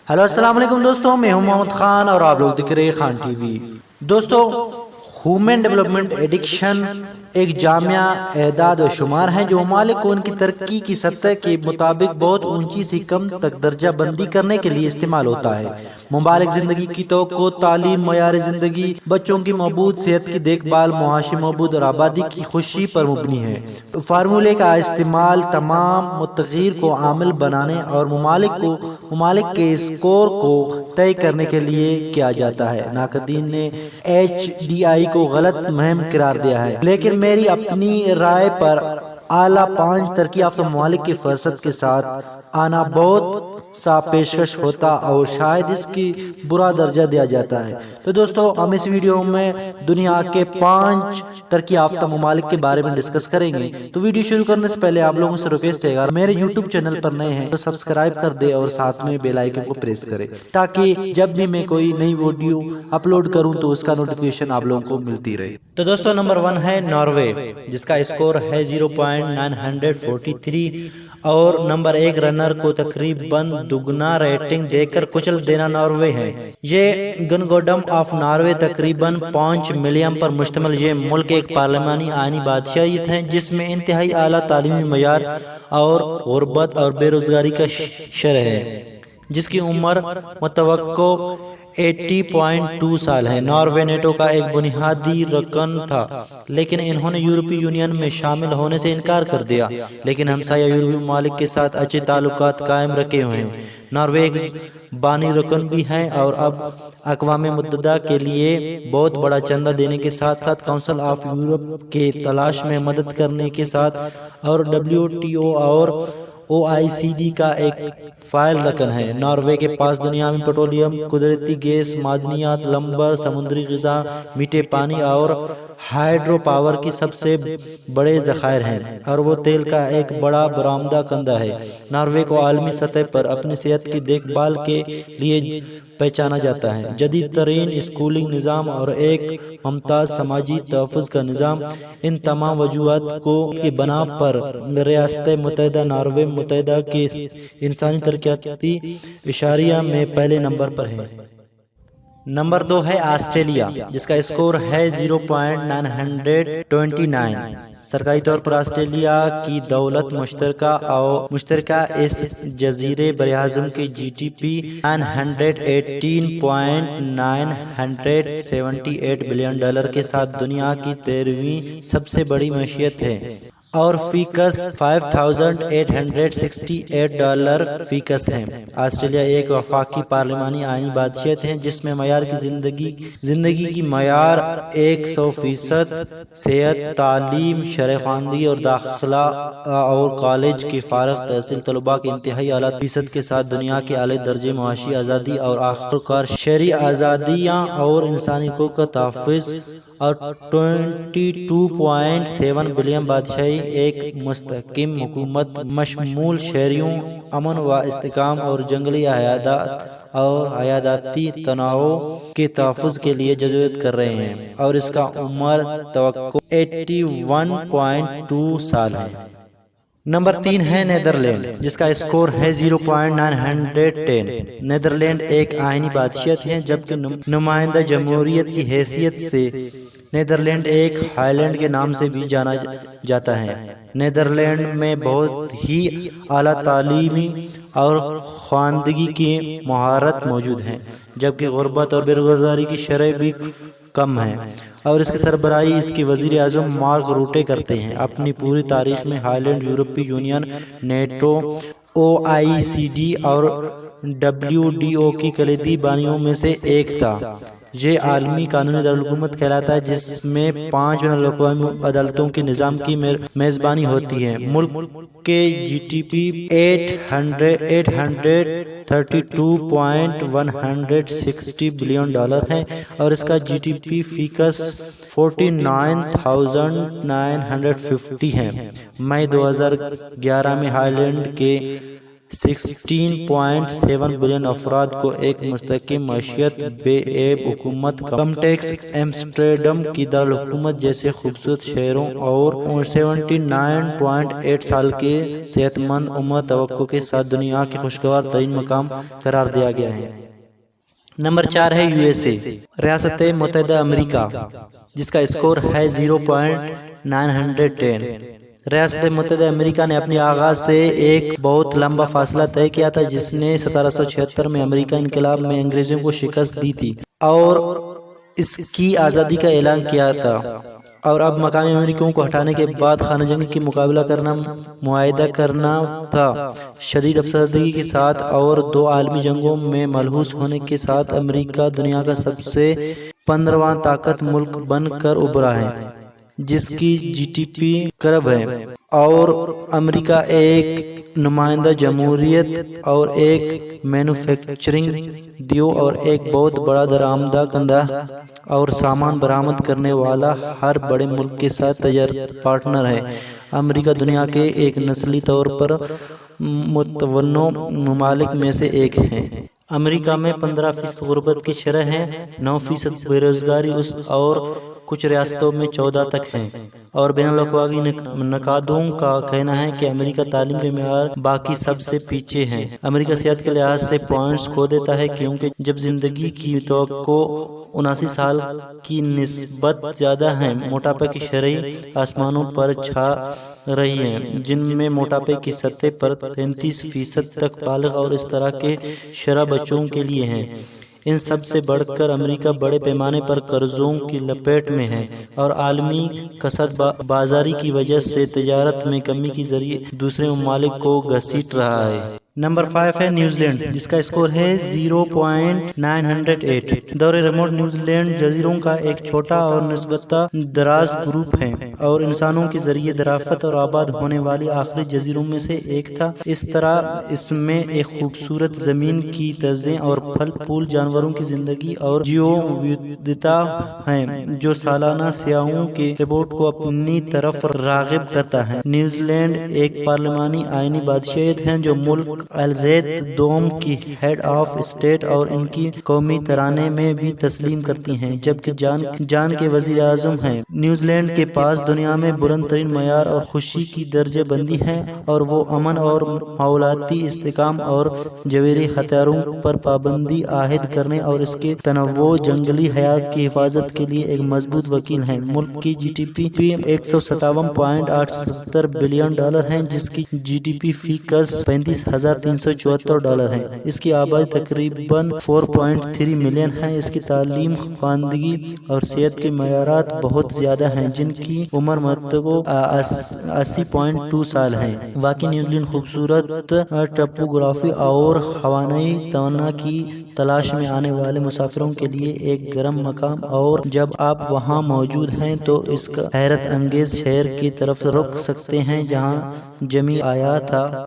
Hello السلام علیکم دوستوں، میں ہوں محمد خان اور آپ لوگ دیکھ رہے ہیں خان ٹی وی۔ دوستوں، ہیومن ڈیولپمنٹ ایڈکشن ایک جامع اعداد و شمار ہے جو ممالک کو ان کی ترقی کی سطح کے مطابق بہت اونچی سے کم تک درجہ بندی کرنے کے لیے استعمال ہوتا ہے۔ ممالک زندگی کی توقع، تعلیم، معیار زندگی، بچوں کی محبود صحت کی دیکھ بھال، معاشی محبود اور آبادی کی خوشی پر مبنی ہے۔ فارمولے کا استعمال تمام متغیر کو عامل بنانے اور ممالک کے اسکور کو طے کرنے کے لیے کیا جاتا ہے۔ ناقدین نے HDI کو غلط مہم قرار دیا ہے، لیکن میری اپنی رائے پر اعلیٰ 5 ترقی یافتہ ممالک کی فہرست کے ساتھ آنا بہت سا پیشکش ہوتا اور شاید اس کی برا درجہ دیا جاتا ہے۔ تو دوستو، ہم اس ویڈیو میں دنیا کے 5 ترقی یافتہ ممالک کے بارے میں ڈسکس کریں گے۔ تو ویڈیو شروع کرنے سے پہلے آپ لوگوں سے ریکویسٹ ہے، اگر میرے YouTube چینل پر نئے ہیں تو سبسکرائب کر دے اور ساتھ میں بیل آئیکن کو پریس کرے، تاکہ جب بھی میں کوئی نئی ویڈیو اپلوڈ کروں تو اس کا نوٹیفیکیشن آپ لوگوں کو ملتی رہے۔ تو دوستو، نمبر 1 ہے ناروے، جس کا اسکور ہے 0.943 اور نمبر 1 رنر کو تقریباً دگنا ریٹنگ دے کر کچل دینا ناروے ہے۔ یہ گنگڈم آف ناروے تقریباً 5 ملین پر مشتمل یہ ملک ایک پارلیمانی آئینی بادشاہیت ہے جس میں انتہائی اعلیٰ تعلیمی معیار اور غربت اور بے روزگاری کا شرح ہے، جس کی عمر متوقع 80.2 سال ہے۔ ناروے نیٹو کا ایک بنیادی رکن تھا، لیکن انہوں نے یورپی یونین میں شامل ہونے سے انکار کر دیا، لیکن ہمسایہ یورپی ممالک کے ساتھ اچھے تعلقات قائم رکھے ہوئے ہیں۔ ناروے ایک بانی رکن بھی ہے اور اب اقوام متحدہ کے لیے بہت بڑا چندہ دینے کے ساتھ ساتھ کونسل آف یورپ کے تلاش میں مدد کرنے کے ساتھ اور WTO اور OECD کا ایک فعال رکن ہے۔ ناروے کے پاس دنیا میں پیٹرولیم، قدرتی گیس، معدنیات، لمبر، سمندری غذا، میٹھے پانی اور ہائیڈرو پاور کی سب سے بڑے ذخائر ہیں، اور وہ تیل کا ایک بڑا برآمدہ کنندہ ہے۔ ناروے کو عالمی سطح پر اپنی صحت کی دیکھ بھال کے لیے پہچانا جاتا ہے۔ جدید ترین اسکولنگ نظام اور ایک ممتاز سماجی تحفظ کا نظام، ان تمام وجوہات کی بنا پر ریاست متحدہ ناروے متحدہ کے انسانی ترقیاتی اشاریہ میں پہلے نمبر پر ہے۔ نمبر 2 ہے آسٹریلیا، جس کا اسکور ہے 0.929۔ سرکاری طور پر آسٹریلیا کی دولت مشترکہ اس جزیرے براعظم کی GDP 918.978 بلین ڈالر کے ساتھ دنیا کی 13ویں سب سے بڑی معیشت ہے اور فی کس $5,868 فی کس ہے۔ آسٹریلیا ایک وفاقی پارلیمانی آئینی بادشاہت ہے جس میں معیار کی زندگی کی معیار 100% صحت، تعلیم، شرح خواندگی اور داخلہ اور کالج کے فارغ التحصیل طلباء کے انتہائی اعلیٰ فیصد کے ساتھ دنیا کے اعلی درجے معاشی آزادی اور آخرکار شہری آزادیاں اور انسانی حقوق کا تحفظ اور 22.7 بلین بادشاہی، ایک مستحکم حکومت مشمول شہریوں، امن و استحکام اور جنگلی حیات اور حیاتیاتی تنوع کے تحفظ کے لیے جدوجہد کر رہے ہیں، اور اس کا عمر توقع 81.2 سال ہے۔ نمبر 3 ہے نیدرلینڈ، جس کا اسکور ہے 0.910۔ نیدرلینڈ ایک آئینی بادشاہت ہے، جبکہ نمائندہ جمہوریت کی حیثیت سے نیدرلینڈ ایک ہالینڈ کے نام سے بھی جانا جاتا ہے۔ نیدرلینڈ میں بہت ہی اعلیٰ تعلیمی اور خواندگی کی مہارت موجود ہے، جبکہ غربت اور بے روزگاری کی شرح بھی کم ہے، اور اس کی سربراہی اس کے وزیر اعظم مارک روٹے کرتے ہیں۔ اپنی پوری تاریخ میں ہالینڈ یورپی یونین، نیٹو، OECD اور WTO کی کلیدی بانیوں میں سے ایک تھا۔ یہ عالمی قانونی دارالحکومت کہلاتا ہے جس میں 5 بین الاقوامی عدالتوں کے نظام کی میزبانی ہوتی ہے۔ ملک کے GDP 832.160 بلین ڈالر ہے اور اس کا GDP فی کس 49,950 ہے۔ مئی 2011 میں ہالینڈ کے 16.7 بلین افراد کو ایک مستقیم معیشت، بے عیب حکومت، کم ٹیکس، ایمسٹرڈم کی دارالحکومت جیسے خوبصورت شہروں، اور 79.8 سال کے صحت مند عمر توقع کے ساتھ دنیا کے خوشگوار ترین مقام قرار دیا گیا ہے۔ نمبر 4 ہے USA، ریاست متحدہ امریکہ، جس کا اسکور ہے 0.910۔ ریاست متحدہ امریکہ نے اپنے آغاز سے ایک بہت لمبا فاصلہ طے کیا تھا، جس نے 1776 میں امریکہ انقلاب میں انگریزوں کو شکست دی تھی اور اس کی آزادی کا اعلان کیا تھا، اور اب مقامی امریکیوں کو ہٹانے کے بعد خانہ جنگی کی مقابلہ کرنا معاہدہ کرنا تھا۔ شدید افسردگی کے ساتھ اور 2 عالمی جنگوں میں ملحوظ ہونے کے ساتھ امریکہ دنیا کا سب سے 15واں طاقت ملک بن کر ابھرا ہے، جس کی GDP کرب ہے، اور امریکہ ایک نمائندہ جمہوریت اور ایک مینوفیکچرنگ دیو اور ایک بہت بڑا درآمدہ کنندہ اور سامان برآمد کرنے والا ہر بڑے ملک کے ساتھ تجارتی پارٹنر ہے۔ امریکہ دنیا کے ایک نسلی طور پر متنوع ممالک میں سے ایک ہے۔ امریکہ میں 15% غربت کی شرح ہے، 9% بے روزگاری اور کچھ ریاستوں میں 14 تک ہے، اور بین الاقوامی نقادوں کا کہنا ہے کہ امریکہ تعلیم کے معیار باقی سب سے پیچھے ہے۔ امریکہ صحت کے لحاظ سے پوائنٹس کھو دیتا ہے، کیونکہ جب زندگی کی توقع 79 سال کی نسبت زیادہ ہے، موٹاپے کی شرح آسمانوں پر چھا رہی ہے، جن میں موٹاپے کی سطح پر 33% تک بالغ اور اس طرح کے شرح بچوں کے لیے ہے۔ ان سب سے بڑھ کر امریکہ بڑے پیمانے پر قرضوں کی لپیٹ میں ہے اور عالمی کثرت بازاری کی وجہ سے تجارت میں کمی کے ذریعے دوسرے ممالک کو گھسیٹ رہا ہے۔ نمبر 5 ہے نیوزی لینڈ، جس کا اسکور ہے 0.908۔ دور ریموٹ نیوزی لینڈ جزیروں کا ایک چھوٹا اور نسبتاً دراز گروپ ہے اور انسانوں کے ذریعے دریافت اور آباد ہونے والی آخری جزیروں میں سے ایک تھا۔ اس طرح اس میں ایک خوبصورت زمین کی تزئین اور پھل پھول جانوروں کی زندگی اور جیو وودتا ہے، جو سالانہ سیاحوں کے رپورٹ کو اپنی طرف راغب کرتا ہے۔ نیوزی لینڈ ایک پارلیمانی آئینی بادشاہت ہے جو ملک الزیت دوم کی ہیڈ آف اسٹیٹ اور ان کی قومی ترانے میں بھی تسلیم کرتی ہیں، جبکہ جان کے وزیر اعظم ہیں۔ نیوزی لینڈ کے پاس دنیا میں بلند ترین معیار اور خوشی کی درجہ بندی ہے، اور وہ امن اور ماحولیاتی استحکام اور جوہری ہتھیاروں پر پابندی عائد کرنے اور اس کے تنوع جنگلی حیات کی حفاظت کے لیے ایک مضبوط وکیل ہے۔ ملک کی GDP 157.870 بلین ڈالر ہے، جس کی GDP فی کس $35,374 ہے۔ اس کی آبادی تقریباً 4.3 ملین ہے۔ اس کی تعلیم، خواندگی اور صحت کے معیارات بہت زیادہ ہیں، جن کی عمر متوقع 80.2 سال ہے۔ واقعی نیوزی لینڈ خوبصورت ٹپوگرافی اور ہوائیں توانائی کی تلاش میں آنے والے مسافروں کے لیے ایک گرم مقام، اور جب آپ وہاں موجود ہیں تو اس حیرت انگیز شہر کی طرف رخ سکتے ہیں جہاں جمی آیا تھا۔